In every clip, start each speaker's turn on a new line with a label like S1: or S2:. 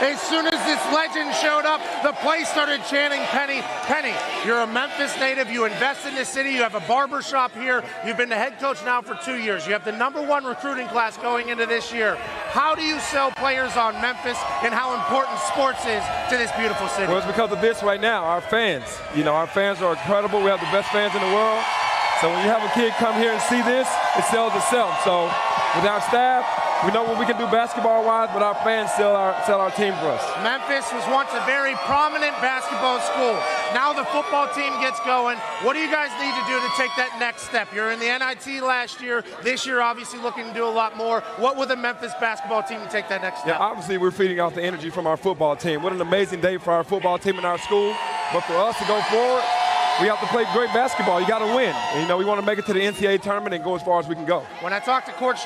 S1: As soon as this legend showed up, the place started chanting Penny. Penny, you're a Memphis native. You invest in the city. You have a barber shop here. You've been the head coach now for 2 years. You have the #1 recruiting class going into this year. How do you sell players on Memphis and how important sports is to this beautiful city?
S2: Well, it's because of this right now, our fans. You know, our fans are incredible. We have the best fans in the world. So when you have a kid come here and see this, it sells itself. So with our staff, we know what we can do basketball-wise, but our fans sell our team for us.
S1: Memphis was once a very prominent basketball school. Now the football team gets going. What do you guys need to do to take that next step? You're in the NIT last year. This year, obviously, looking to do a lot more. What will the Memphis basketball team to take that next step?
S2: Yeah, obviously, we're feeding off the energy from our football team. What an amazing day for our football team in our school. But for us to go forward, we have to play great basketball. You got to win. And, you know, we want to make it to the NCAA tournament and go as far as we can go.
S1: When I talked to Coach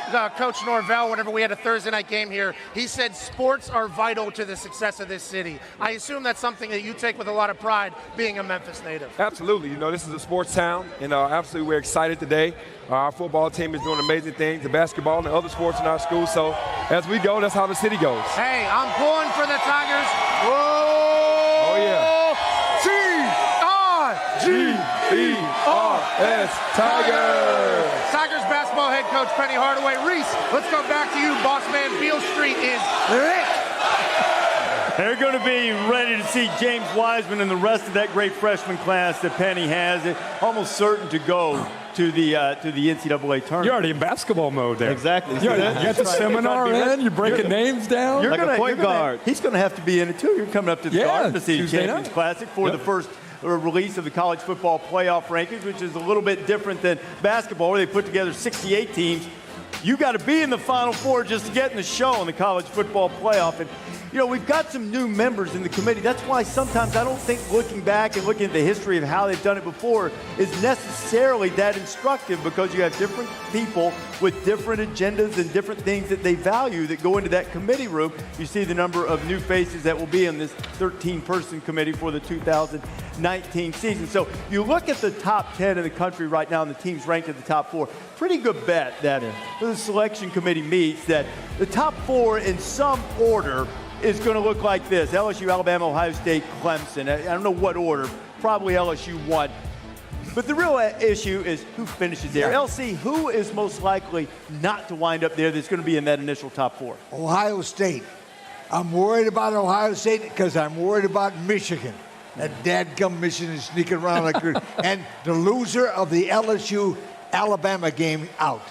S1: Norvell, whenever we had a Thursday night game here, he said sports are vital to the success of this city. I assume that's something that you take with a lot of pride, being a Memphis native.
S2: Absolutely. You know, this is a sports town, and absolutely we're excited today. Our football team is doing amazing things, the basketball and the other sports in our school. So as we go, that's how the city goes.
S1: Hey, I'm pulling for the Tigers. Whoa!
S2: Oh, yeah. G-E-R-S, Tigers!
S1: Tigers basketball head coach Penny Hardaway. Reese, let's go back to you. Boss man Beale Street is lit.
S3: They're going to be ready to see James Wiseman and the rest of that great freshman class that Penny has. It's almost certain to go to the NCAA tournament.
S4: You're already in basketball mode there.
S3: Exactly.
S4: You got the seminar in. You're breaking names down.
S3: You're like a point guard. He's going to have to be in it too. You're coming up to the Garden to see Champions Classic for the first release of the college football playoff rankings, which is a little bit different than basketball, where they put together 68 teams. You got to be in the Final Four just to get in the show in the college football playoff. And you know, we've got some new members in the committee. That's why sometimes I don't think looking back and looking at the history of how they've done it before is necessarily that instructive, because you have different people with different agendas and different things that they value that go into that committee room. You see the number of new faces that will be in this 13-person committee for the 2019 season. So you look at the top 10 in the country right now and the teams ranked at the top 4. Pretty good bet that when the selection committee meets that the top 4 in some order is going to look like this: LSU, Alabama, Ohio State, Clemson. I don't know what order, probably LSU 1. But the real issue is who finishes there. LC, who is most likely not to wind up there that's going to be in that initial top 4?
S5: Ohio State. I'm worried about Ohio State because I'm worried about Michigan. That dadgum Michigan is sneaking around like and the loser of the LSU-Alabama game out.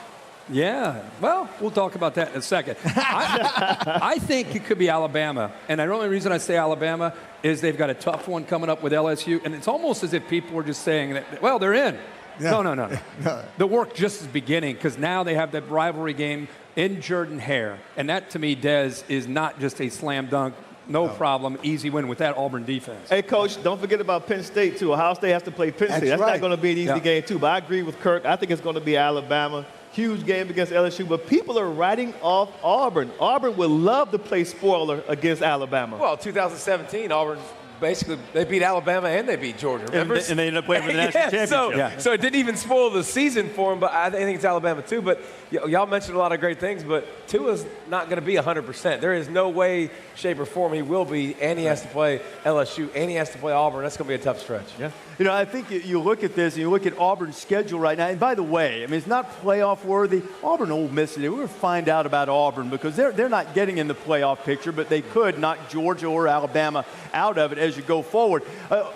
S4: Yeah, well, we'll talk about that in a second. I think it could be Alabama, and the only reason I say Alabama is they've got a tough one coming up with LSU, and it's almost as if people were just saying that, well, they're in. Yeah. No. The work just is beginning, because now they have that rivalry game in Jordan-Hare, and that, to me, Des, is not just a slam dunk. No problem, easy win with that Auburn defense.
S6: Hey, Coach, don't forget about Penn State, too. Ohio State has to play Penn State. That's not going to be an easy game, too. But I agree with Kirk. I think it's going to be Alabama. Huge game against LSU. But people are writing off Auburn. Auburn would love to play spoiler against Alabama.
S7: Well, 2017, Auburn basically, they beat Alabama and they beat Georgia. Remember?
S3: And they ended up playing for the national championship.
S7: So it didn't even spoil the season for them, but I think it's Alabama too. But y'all mentioned a lot of great things, but Tua's not going to be 100%. There is no way, shape, or form he will be, and he has to play LSU, and he has to play Auburn. That's going to be a tough stretch.
S3: Yeah. You know, I think you look at this, and you look at Auburn's schedule right now, and by the way, I mean, it's not playoff worthy. Auburn, Ole Miss, we're going to find out about Auburn, because they're not getting in the playoff picture, but they could knock Georgia or Alabama out of it as you go forward.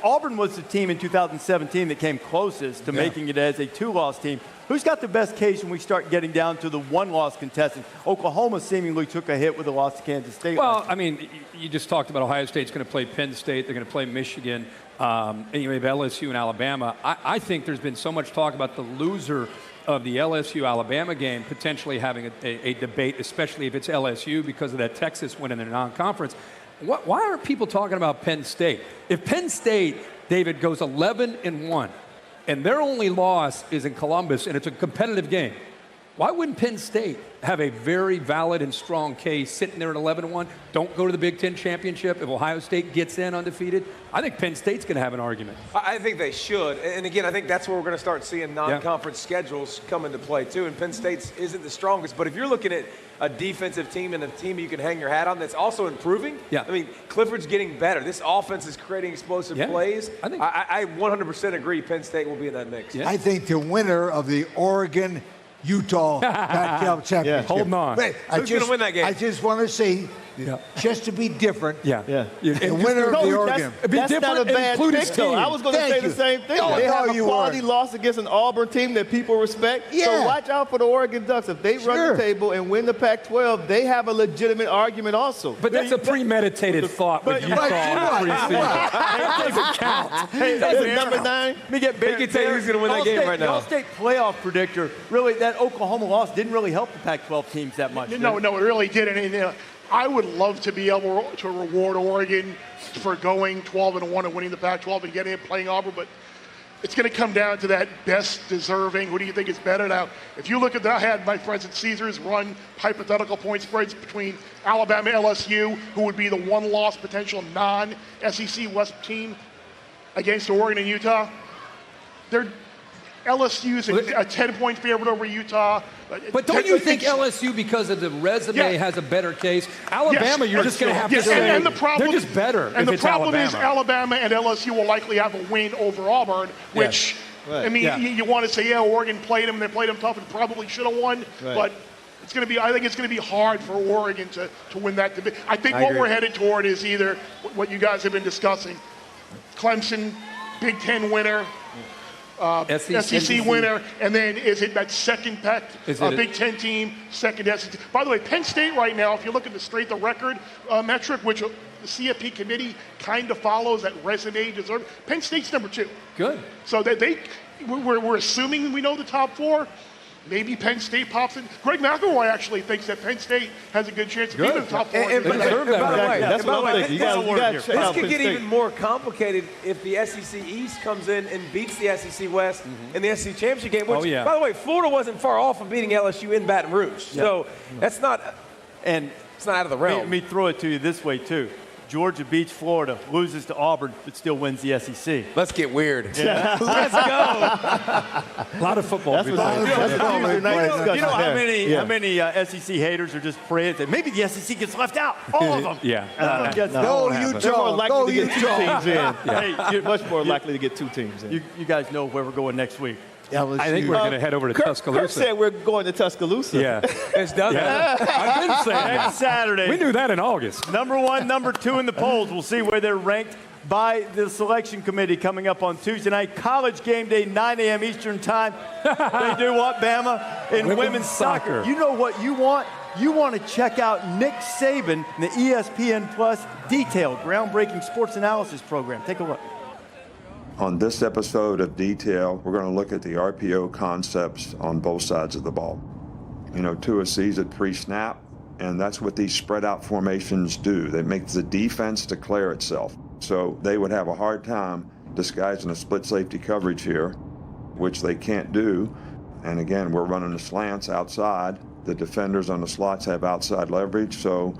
S3: Auburn was the team in 2017 that came closest to making it as a 2-loss team. Who's got the best case when we start getting down to the 1-loss contestants? Oklahoma seemingly took a hit with a loss to Kansas State.
S4: Well, I mean, you just talked about Ohio State's going to play Penn State. They're going to play Michigan. And you have LSU and Alabama. I think there's been so much talk about the loser of the LSU-Alabama game potentially having a debate, especially if it's LSU because of that Texas win in their non-conference. Why aren't people talking about Penn State? If Penn State, David, goes 11-1, and their only loss is in Columbus, and it's a competitive game. Why wouldn't Penn State have a very valid and strong case sitting there at 11-1? Don't go to the Big Ten championship if Ohio State gets in undefeated. I think Penn State's going to have an argument.
S7: I think they should. And again, I think that's where we're going to start seeing non-conference schedules come into play too. And Penn State's isn't the strongest, but if you're looking at a defensive team and a team you can hang your hat on that's also improving, I mean, Clifford's getting better. This offense is creating explosive plays. I 100% agree Penn State will be in that mix.
S5: I think the winner of the Oregon-Utah Pac-12 championship.
S4: Holding on.
S5: Wait,
S7: Who's going to win that game?
S5: I just want to say, just to be different,
S4: the
S5: winner of the Oregon.
S6: That's not a bad pick, though. I was going to say the same thing. They have a quality loss against an Auburn team that people respect. So watch out for the Oregon Ducks. If they run the table and win the Pac-12, they have a legitimate argument also.
S4: But that's a premeditated thought with Utah in the preseason. That doesn't count.
S6: Hey, number 9.
S3: Let me get
S7: They can tell you who's going to win that game right now.
S3: All State playoff predictor, really, that Oklahoma loss didn't really help the Pac-12 teams that much.
S8: No, it really didn't. And, I would love to be able to reward Oregon for going 12-1 and winning the Pac-12 and getting it playing Auburn, but it's going to come down to that best deserving. Who do you think is better? Now, if you look at that, I had my friends at Caesars run hypothetical point spreads between Alabama and LSU, who would be the one-loss potential non-SEC West team against Oregon and Utah. LSU's a 10-point favorite over Utah.
S4: But don't you think LSU, because of the resume, has a better case? Alabama, you're just going to have to say
S8: and the problem,
S4: they're just better.
S8: And the problem is Alabama and LSU will likely have a win over Auburn, which, I mean, you want to say, Oregon played them, they played them tough and probably should have won, but it's going to be, I think it's going to be hard for Oregon to win that division. I think what we're headed toward is either what you guys have been discussing, Clemson, Big Ten winner, SEC winner, and then is it that second Big Ten team, second SEC? By the way, Penn State right now, if you look at the strength of record metric, which the CFP committee kind of follows, that resume deserve, Penn State's number 2.
S4: Good.
S8: So that we're assuming we know the top 4. Maybe Penn State pops in. Greg McElroy actually thinks that Penn State has a good chance of being in the top 4.
S7: By the way, this could get even more complicated if the SEC East comes in and beats the SEC West in the SEC Championship game, which, by the way, Florida wasn't far off from beating LSU in Baton Rouge. So that's not – and it's not out of the realm.
S3: Let me throw it to you this way, too. Georgia beats Florida, loses to Auburn, but still wins the SEC.
S7: Let's get weird.
S4: Let's go. A lot of football.
S3: You know how many SEC haters are just praying that maybe the SEC gets left out? All of them.
S5: Go Utah.
S6: They're more likely to get 2 teams in. Hey, you're much more likely to get 2 teams in.
S3: You guys know where we're going next week.
S4: I think we're going to head over to Tuscaloosa.
S6: Kirk said we're going to Tuscaloosa.
S4: Yeah.
S7: It's done.
S4: I've been saying that.
S3: Next Saturday.
S4: We knew that in August.
S3: Number 1, number 2 in the polls. We'll see where they're ranked by the selection committee coming up on Tuesday night. College game day, 9 a.m. Eastern time. They do what, Bama? In women's soccer. You know what you want? You want to check out Nick Saban and the ESPN Plus detailed, groundbreaking sports analysis program. Take a look.
S9: On this episode of Detail, we're going to look at the RPO concepts on both sides of the ball. You know, Tua sees it pre-snap, and that's what these spread-out formations do. They make the defense declare itself. So they would have a hard time disguising a split safety coverage here, which they can't do. And again, we're running the slants outside. The defenders on the slots have outside leverage, so